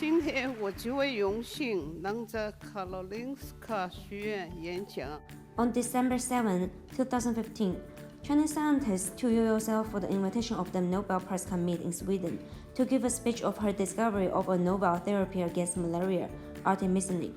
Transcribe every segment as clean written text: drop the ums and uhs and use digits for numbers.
今天我极为荣幸能在卡罗林斯卡学院演讲。On December 7, 2015, Chinese scientist Xu yourself for the invitation of the Nobel Prize Committee in Sweden to give a speech of her discovery of a novel therapy against malaria, Artemisinin.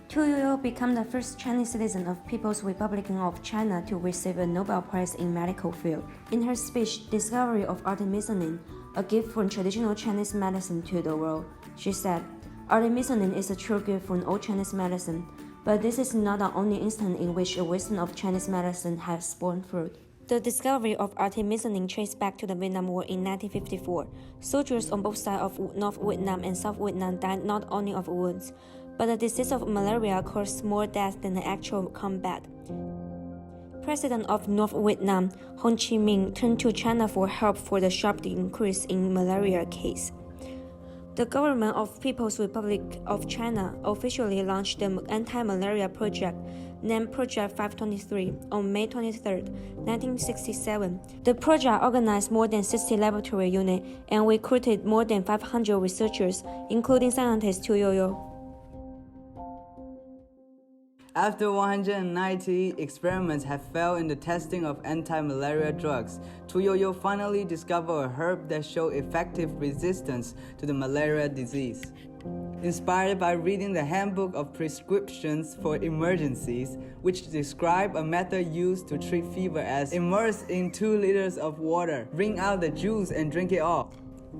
Xu became the first Chinese citizen of People's Republic of China to receive a Nobel Prize in medical field. In her speech, Discovery of Artemisinin, a gift from traditional Chinese medicine to the world, she said, Artemisinin is a true gift from all Chinese medicine, but this is not the only instance in which a wisdom of Chinese medicine has borne fruit. The discovery of artemisinin traced back to the Vietnam War in 1954. Soldiers on both sides of North Vietnam and South Vietnam died not only of wounds, but the disease of malaria caused more deaths than the actual combat. President of North Vietnam, Ho Chi Minh, turned to China for help for the sharp increase in malaria cases. The government of People's Republic of China officially launched the anti-malaria project, named Project 523, on May 23, 1967. The project organized more than 60 laboratory units and recruited more than 500 researchers, including scientist Xu. After 190 experiments had failed in the testing of anti-malaria drugs, Xu finally discovered a herb that showed effective resistance to the malaria disease. Inspired by reading the Handbook of Prescriptions for Emergencies, which described a method used to treat fever as immerse in 2 liters of water, wring out the juice and drink it all,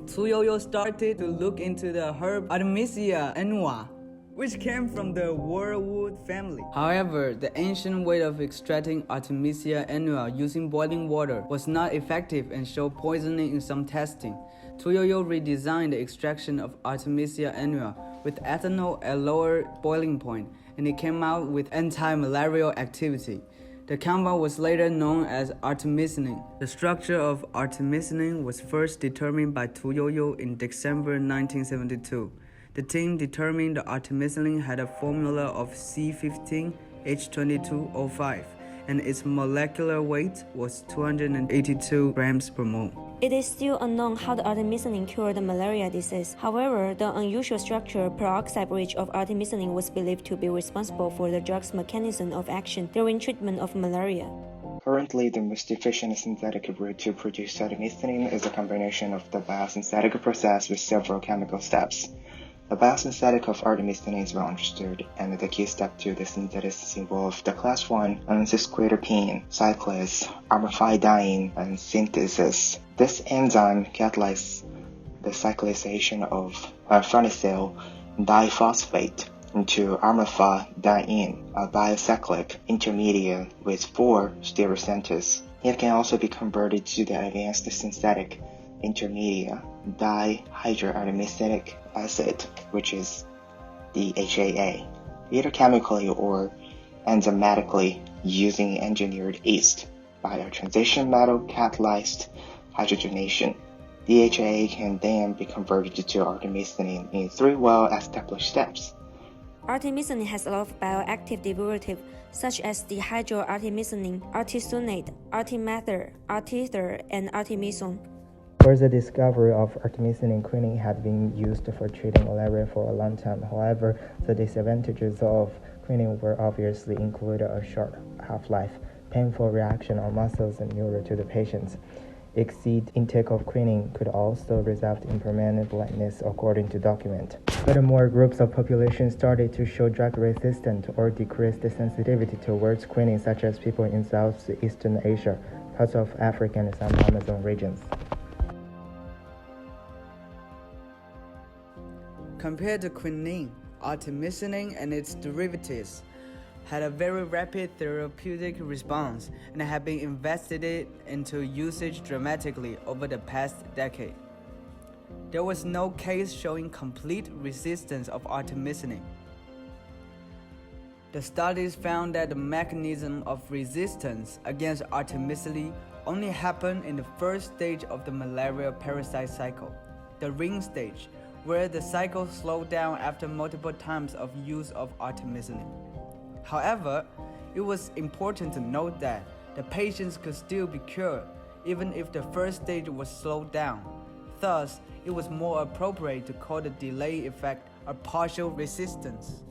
Xu started to look into the herb Artemisia annua, which came from the wormwood family. However, the ancient way of extracting Artemisia annua using boiling water was not effective and showed poisoning in some testing. Xu redesigned the extraction of Artemisia annua with ethanol at lower boiling point, and it came out with anti-malarial activity. The compound was later known as artemisinin. The structure of artemisinin was first determined by Xu in December 1972. The team determined the artemisinin had a formula of C15H22O5, and its molecular weight was 282 grams per mole. It is still unknown how the artemisinin cured the malaria disease. However, the unusual structure peroxide bridge of artemisinin was believed to be responsible for the drug's mechanism of action during treatment of malaria. Currently, the most efficient synthetic route to produce artemisinin is a combination of the biosynthetic process with several chemical steps. The biosynthetic of artemisinin is well understood, and the key step to the synthesis involves the class 1 cis-quaterpine cyclase amorphidine and synthesis. This enzyme catalyzes the cyclization of farnesyl diphosphate into amorphidine, a biocyclic intermediate with 4 stereocenters. It can also be converted to the advanced synthetic intermediate dihydroartemisinic acid, which is DHAA, either chemically or enzymatically using engineered yeast by a transition metal catalyzed hydrogenation. DHAA can then be converted to artemisinin in 3 well-established steps. Artemisinin has a lot of bioactive derivatives such as dihydroartemisinin, artesunate, artemether, artether, and artemisone. For the discovery of artemisinin, quinine had been used for treating malaria for a long time. However, the disadvantages of quinine were obviously included a short half-life, painful reaction on muscles and nerves to the patients. Exceed intake of quinine could also result in permanent blindness, according to document. Furthermore, groups of population started to show drug-resistant or decreased sensitivity towards quinine, such as people in Southeastern Asia, parts of Africa, and some Amazon regions. Compared to quinine, artemisinin and its derivatives had a very rapid therapeutic response and have been invested into usage dramatically over the past decade. There was no case showing complete resistance of artemisinin. The studies found that the mechanism of resistance against artemisinin only happened in the first stage of the malaria parasite cycle, the ring stage, where the cycle slowed down after multiple times of use of artemisinin. However, it was important to note that the patients could still be cured even if the first stage was slowed down. Thus, it was more appropriate to call the delay effect a partial resistance.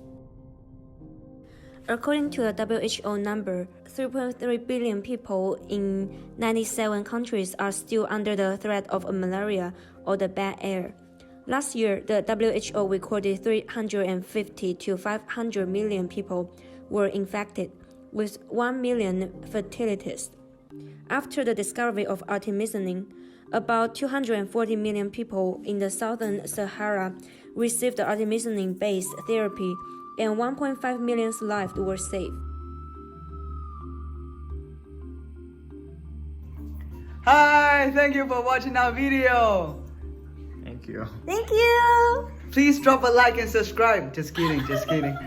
According to the WHO number, 3.3 billion people in 97 countries are still under the threat of malaria or the bad air. Last year, the WHO recorded 350 to 500 million people were infected, with 1 million fatalities. After the discovery of artemisinin, about 240 million people in the southern Sahara received the artemisinin-based therapy, and 1.5 million lives were saved. Hi, thank you for watching our video. Thank you. Thank you! Please drop a like and subscribe. Just kidding, just kidding.